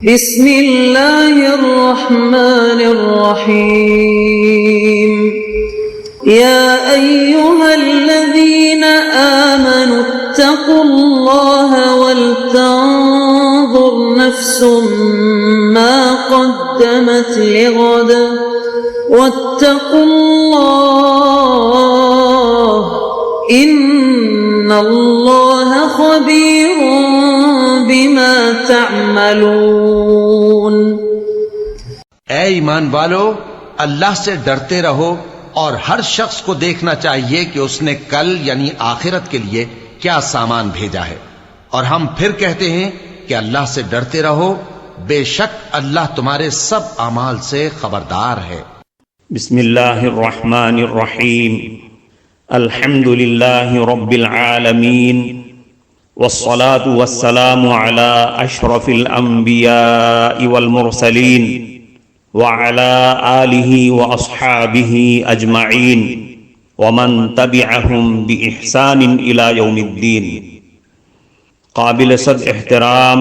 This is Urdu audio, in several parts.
بسم اللہ الرحمن الرحیم یا ایہا الذین آمنوا اتقوا اللہ ولتنظر نفس ما قدمت لغد واتقوا اللہ ان اللہ خبیر بما تعملون۔ اے ایمان والو، اللہ سے ڈرتے رہو اور ہر شخص کو دیکھنا چاہیے کہ اس نے کل یعنی آخرت کے لیے کیا سامان بھیجا ہے، اور ہم پھر کہتے ہیں کہ اللہ سے ڈرتے رہو، بے شک اللہ تمہارے سب اعمال سے خبردار ہے۔ بسم اللہ الرحمن الرحیم، الحمد للہ رب العالمین، والصلاة والسلام على اشرف الانبیاء والمرسلین وعلى آلہ واصحابہ اجمعین ومن تبعہم بإحسان الى یوم الدین۔ قابل صد احترام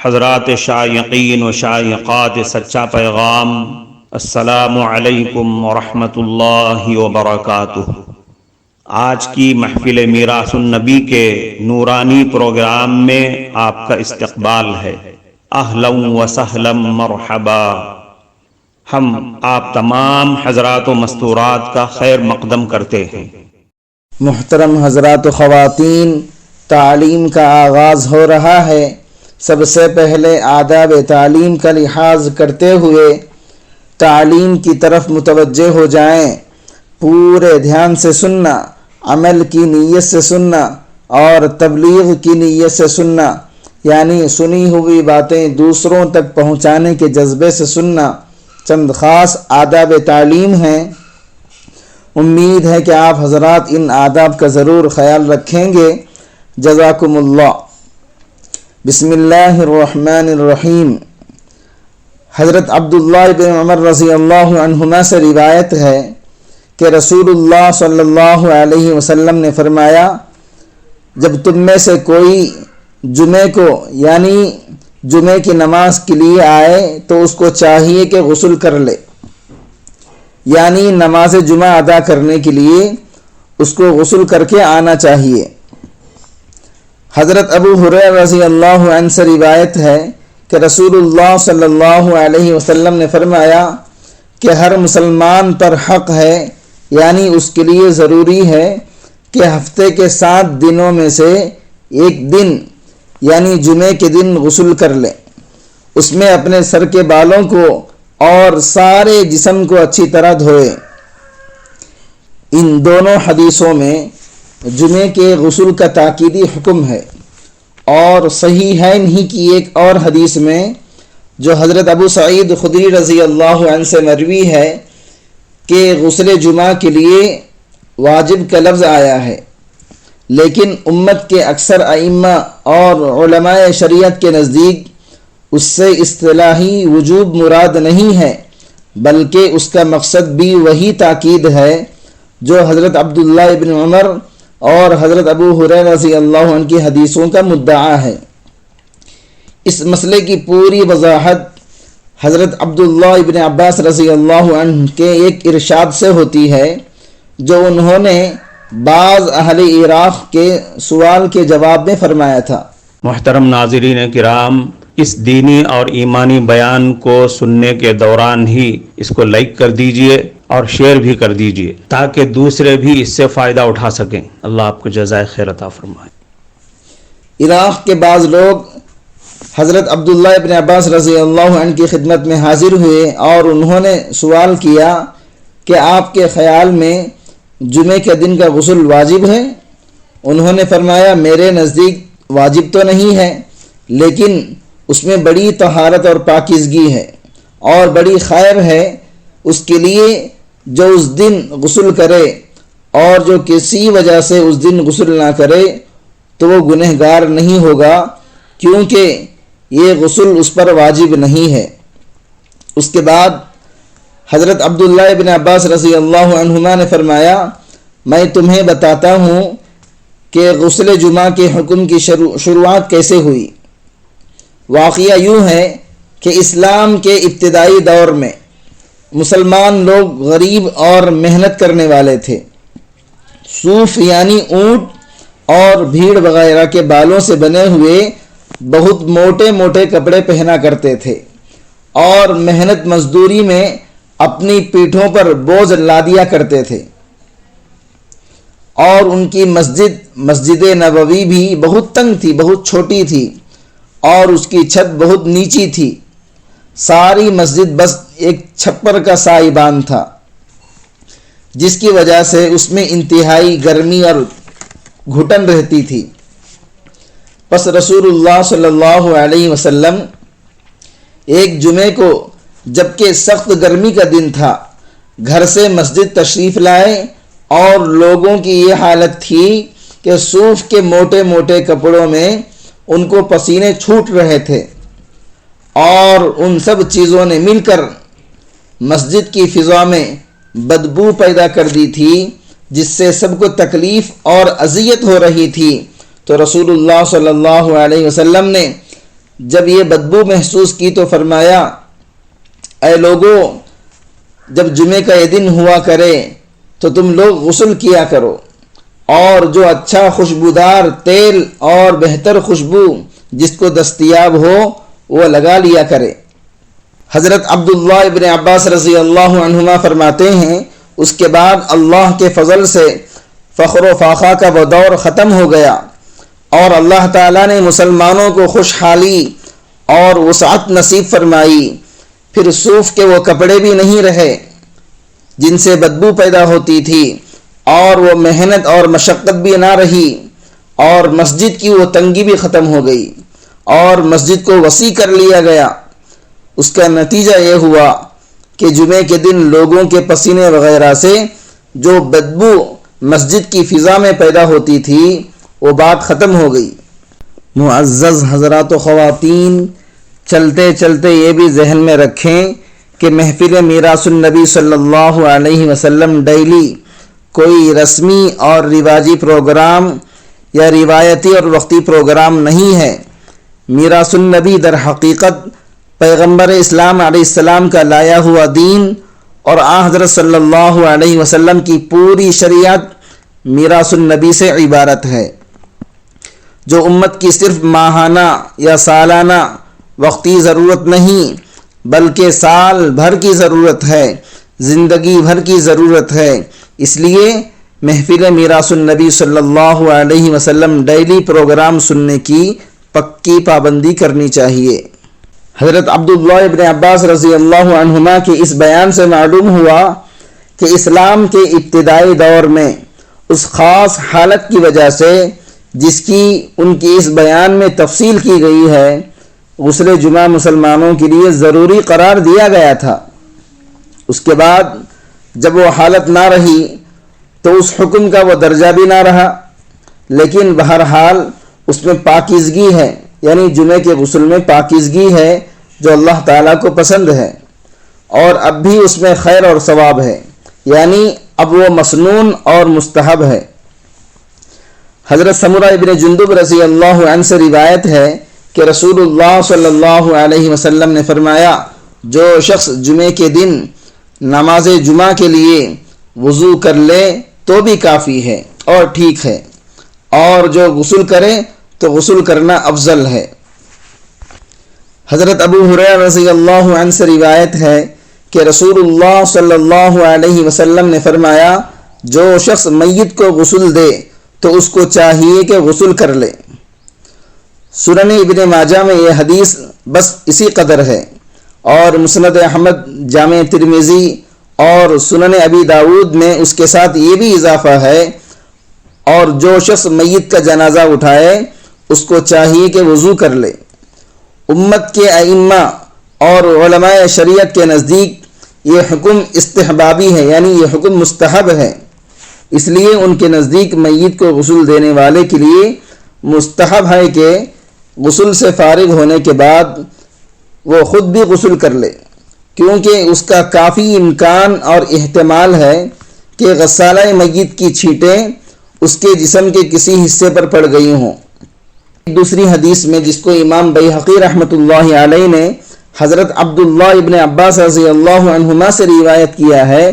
حضرات شائقین و شائقات سچا پیغام، السلام علیکم ورحمۃ اللہ وبرکاتہ۔ آج کی محفل میراث النبی کے نورانی پروگرام میں آپ کا استقبال ہے۔ اہلا و سہلا مرحبا۔ ہم آپ تمام حضرات و مستورات کا خیر مقدم کرتے ہیں۔ محترم حضرات و خواتین، تعلیم کا آغاز ہو رہا ہے۔ سب سے پہلے آداب تعلیم کا لحاظ کرتے ہوئے تعلیم کی طرف متوجہ ہو جائیں۔ پورے دھیان سے سننا، عمل کی نیت سے سننا اور تبلیغ کی نیت سے سننا، یعنی سنی ہوئی باتیں دوسروں تک پہنچانے کے جذبے سے سننا۔ چند خاص آداب تعلیم ہیں، امید ہے کہ آپ حضرات ان آداب کا ضرور خیال رکھیں گے۔ جزاکم اللہ۔ بسم اللہ الرحمن الرحیم۔ حضرت عبداللہ بن عمر رضی اللہ عنہما سے روایت ہے کہ رسول اللہ صلی اللہ علیہ وسلم نے فرمایا، جب تم میں سے کوئی جمعے کو یعنی جمعے کی نماز کے لیے آئے تو اس کو چاہیے کہ غسل کر لے، یعنی نماز جمعہ ادا کرنے کے لیے اس کو غسل کر کے آنا چاہیے۔ حضرت ابو ہریرہ رضی اللہ عنہ سے روایت ہے کہ رسول اللہ صلی اللہ علیہ وسلم نے فرمایا کہ ہر مسلمان پر حق ہے، یعنی اس کے لیے ضروری ہے کہ ہفتے کے 7 دنوں میں سے ایک دن یعنی جمعے کے دن غسل کر لے، اس میں اپنے سر کے بالوں کو اور سارے جسم کو اچھی طرح دھوئے۔ ان دونوں حدیثوں میں جمعے کے غسل کا تاکیدی حکم ہے، اور صحیحین ہی کی ایک اور حدیث میں جو حضرت ابو سعید خدری رضی اللہ عنہ سے مروی ہے کہ غسل جمعہ کے لیے واجب کا لفظ آیا ہے، لیکن امت کے اکثر ائمہ اور علماء شریعت کے نزدیک اس سے اصطلاحی وجوب مراد نہیں ہے، بلکہ اس کا مقصد بھی وہی تاکید ہے جو حضرت عبداللہ ابن عمر اور حضرت ابو ہریرہ رضی اللہ عنہ کی حدیثوں کا مدعا ہے۔ اس مسئلے کی پوری وضاحت حضرت عبداللہ ابن عباس رضی اللہ عنہ کے ایک ارشاد سے ہوتی ہے جو انہوں نے بعض اہل عراق کے سوال کے جواب میں فرمایا تھا۔ محترم ناظرین کرام، اس دینی اور ایمانی بیان کو سننے کے دوران ہی اس کو لائک کر دیجئے اور شیئر بھی کر دیجئے تاکہ دوسرے بھی اس سے فائدہ اٹھا سکیں۔ اللہ آپ کو جزائے خیر عطا فرمائے۔ عراق کے بعض لوگ حضرت عبداللہ ابن عباس رضی اللہ عنہ کی خدمت میں حاضر ہوئے اور انہوں نے سوال کیا کہ آپ کے خیال میں جمعے کے دن کا غسل واجب ہے؟ انہوں نے فرمایا، میرے نزدیک واجب تو نہیں ہے، لیکن اس میں بڑی طہارت اور پاکیزگی ہے اور بڑی خیر ہے اس کے لیے جو اس دن غسل کرے، اور جو کسی وجہ سے اس دن غسل نہ کرے تو وہ گنہگار نہیں ہوگا، کیونکہ یہ غسل اس پر واجب نہیں ہے۔ اس کے بعد حضرت عبداللہ ابن عباس رضی اللہ عنہما نے فرمایا، میں تمہیں بتاتا ہوں کہ غسل جمعہ کے حکم کی شروعات کیسے ہوئی۔ واقعہ یوں ہے کہ اسلام کے ابتدائی دور میں مسلمان لوگ غریب اور محنت کرنے والے تھے۔ صوف یعنی اونٹ اور بھیڑ وغیرہ کے بالوں سے بنے ہوئے بہت موٹے موٹے کپڑے پہنا کرتے تھے اور محنت مزدوری میں اپنی پیٹھوں پر بوجھ لادیا کرتے تھے، اور ان کی مسجد نبوی بھی بہت تنگ تھی، بہت چھوٹی تھی، اور اس کی چھت بہت نیچی تھی۔ ساری مسجد بس ایک چھپر کا سائبان تھا، جس کی وجہ سے اس میں انتہائی گرمی اور گھٹن رہتی تھی۔ پس رسول اللہ صلی اللہ علیہ وسلم ایک جمعے کو، جبکہ سخت گرمی کا دن تھا، گھر سے مسجد تشریف لائے، اور لوگوں کی یہ حالت تھی کہ صوف کے موٹے موٹے کپڑوں میں ان کو پسینے چھوٹ رہے تھے، اور ان سب چیزوں نے مل کر مسجد کی فضا میں بدبو پیدا کر دی تھی، جس سے سب کو تکلیف اور اذیت ہو رہی تھی۔ تو رسول اللہ صلی اللہ علیہ وسلم نے جب یہ بدبو محسوس کی تو فرمایا، اے لوگو، جب جمعے کا یہ دن ہوا کرے تو تم لوگ غسل کیا کرو، اور جو اچھا خوشبودار تیل اور بہتر خوشبو جس کو دستیاب ہو وہ لگا لیا کرے۔ حضرت عبداللہ ابن عباس رضی اللہ عنہما فرماتے ہیں، اس کے بعد اللہ کے فضل سے فخر و فاخہ کا وہ دور ختم ہو گیا، اور اللہ تعالیٰ نے مسلمانوں کو خوشحالی اور وسعت نصیب فرمائی۔ پھر صوف کے وہ کپڑے بھی نہیں رہے جن سے بدبو پیدا ہوتی تھی، اور وہ محنت اور مشقت بھی نہ رہی، اور مسجد کی وہ تنگی بھی ختم ہو گئی، اور مسجد کو وسیع کر لیا گیا۔ اس کا نتیجہ یہ ہوا کہ جمعے کے دن لوگوں کے پسینے وغیرہ سے جو بدبو مسجد کی فضا میں پیدا ہوتی تھی وہ بات ختم ہو گئی۔ معزز حضرات و خواتین، چلتے چلتے یہ بھی ذہن میں رکھیں کہ محفل میراث النبی صلی اللہ علیہ وسلم ڈیلی کوئی رسمی اور رواجی پروگرام یا روایتی اور وقتی پروگرام نہیں ہے۔ میراث النبی در حقیقت پیغمبر اسلام علیہ السلام کا لایا ہوا دین اور حضرت صلی اللہ علیہ وسلم کی پوری شریعت میراث النبی سے عبارت ہے، جو امت کی صرف ماہانہ یا سالانہ وقتی ضرورت نہیں بلکہ سال بھر کی ضرورت ہے، زندگی بھر کی ضرورت ہے۔ اس لیے محفل میراث النبی صلی اللہ علیہ وسلم ڈیلی پروگرام سننے کی پکی پابندی کرنی چاہیے۔ حضرت عبداللہ ابن عباس رضی اللہ عنہما کے اس بیان سے معلوم ہوا کہ اسلام کے ابتدائی دور میں اس خاص حالت کی وجہ سے جس کی ان کی اس بیان میں تفصیل کی گئی ہے، غسل جمعہ مسلمانوں کے لیے ضروری قرار دیا گیا تھا۔ اس کے بعد جب وہ حالت نہ رہی تو اس حکم کا وہ درجہ بھی نہ رہا، لیکن بہرحال اس میں پاکیزگی ہے، یعنی جمعے کے غسل میں پاکیزگی ہے جو اللہ تعالیٰ کو پسند ہے، اور اب بھی اس میں خیر اور ثواب ہے، یعنی اب وہ مسنون اور مستحب ہے۔ حضرت سمرہ ابن جندب رضی اللہ عنہ سے روایت ہے کہ رسول اللہ صلی اللہ علیہ وسلم نے فرمایا، جو شخص جمعے کے دن نماز جمعہ کے لیے وضو کر لے تو بھی کافی ہے اور ٹھیک ہے، اور جو غسل کرے تو غسل کرنا افضل ہے۔ حضرت ابو ہریرہ رضی اللہ عنہ سے روایت ہے کہ رسول اللہ صلی اللہ علیہ وسلم نے فرمایا، جو شخص میت کو غسل دے تو اس کو چاہیے کہ غسل کر لے۔ سنن ابن ماجہ میں یہ حدیث بس اسی قدر ہے، اور مسند احمد، جامع ترمذی اور سنن ابی داود میں اس کے ساتھ یہ بھی اضافہ ہے، اور جو شخص میت کا جنازہ اٹھائے اس کو چاہیے کہ وضو کر لے۔ امت کے ائمہ اور علماء شریعت کے نزدیک یہ حکم استحبابی ہے، یعنی یہ حکم مستحب ہے، اس لیے ان کے نزدیک میت کو غسل دینے والے کے لیے مستحب ہے کہ غسل سے فارغ ہونے کے بعد وہ خود بھی غسل کر لے، کیونکہ اس کا کافی امکان اور احتمال ہے کہ غسالہ میت کی چھینٹیں اس کے جسم کے کسی حصے پر پڑ گئی ہوں۔ دوسری حدیث میں، جس کو امام بیہقی رحمۃ اللہ علیہ نے حضرت عبداللہ ابن عباس رضی اللہ عنہما سے روایت کیا ہے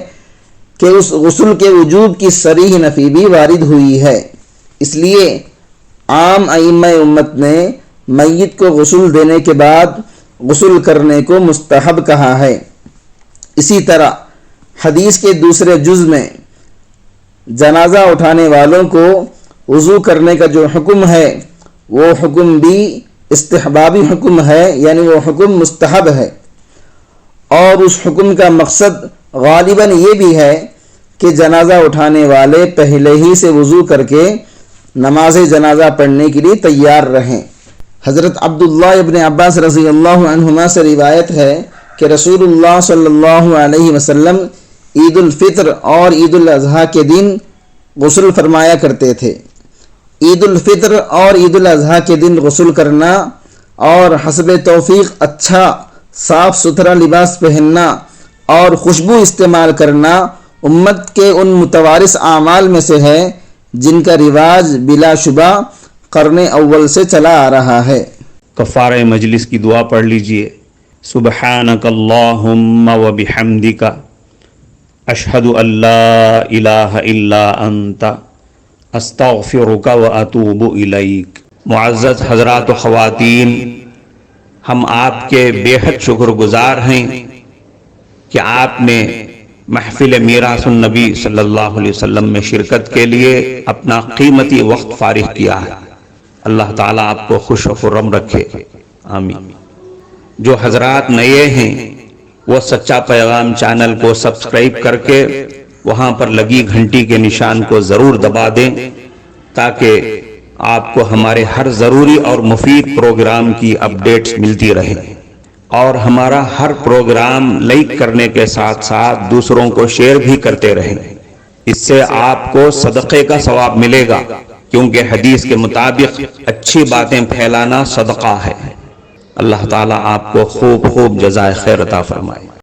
کہ اس غسل کے وجوب کی صریح نفی بھی وارد ہوئی ہے۔ اس لیے عام ائمہ امت نے میت کو غسل دینے کے بعد غسل کرنے کو مستحب کہا ہے۔ اسی طرح حدیث کے دوسرے جز میں جنازہ اٹھانے والوں کو وضو کرنے کا جو حکم ہے وہ حکم بھی استحبابی حکم ہے، یعنی وہ حکم مستحب ہے، اور اس حکم کا مقصد غالباً یہ بھی ہے کہ جنازہ اٹھانے والے پہلے ہی سے وضو کر کے نماز جنازہ پڑھنے کے لیے تیار رہیں۔ حضرت عبداللہ ابن عباس رضی اللہ عنہما سے روایت ہے کہ رسول اللہ صلی اللہ علیہ وسلم عید الفطر اور عید الاضحیٰ کے دن غسل فرمایا کرتے تھے۔ عید الفطر اور عید الاضحیٰ کے دن غسل کرنا اور حسب توفیق اچھا صاف ستھرا لباس پہننا اور خوشبو استعمال کرنا امت کے ان متوارث اعمال میں سے ہے جن کا رواج بلا شبہ قرن اول سے چلا آ رہا ہے۔ کفارہ مجلس کی دعا پڑھ لیجئے۔ سبحانک اللہم و بحمدک اشہد ان لا الہ الا انت استغفرک و اتوب الیک۔ معزز حضرات و خواتین، ہم آپ کے بے حد شکر گزار ہیں کہ آپ نے محفل میراث النبی صلی اللہ علیہ وسلم میں شرکت کے لیے اپنا قیمتی وقت فارغ کیا ہے۔ اللہ تعالیٰ آپ کو خوش و خرم رکھے، آمین۔ جو حضرات نئے ہیں وہ سچا پیغام چینل کو سبسکرائب کر کے وہاں پر لگی گھنٹی کے نشان کو ضرور دبا دیں تاکہ آپ کو ہمارے ہر ضروری اور مفید پروگرام کی اپڈیٹس ملتی رہیں، اور ہمارا ہر پروگرام لائک کرنے کے ساتھ ساتھ دوسروں کو شیئر بھی کرتے رہیں۔ اس سے آپ کو صدقے کا ثواب ملے گا، کیونکہ حدیث کے مطابق اچھی باتیں پھیلانا صدقہ ہے۔ اللہ تعالیٰ آپ کو خوب خوب جزائے خیر عطا فرمائے۔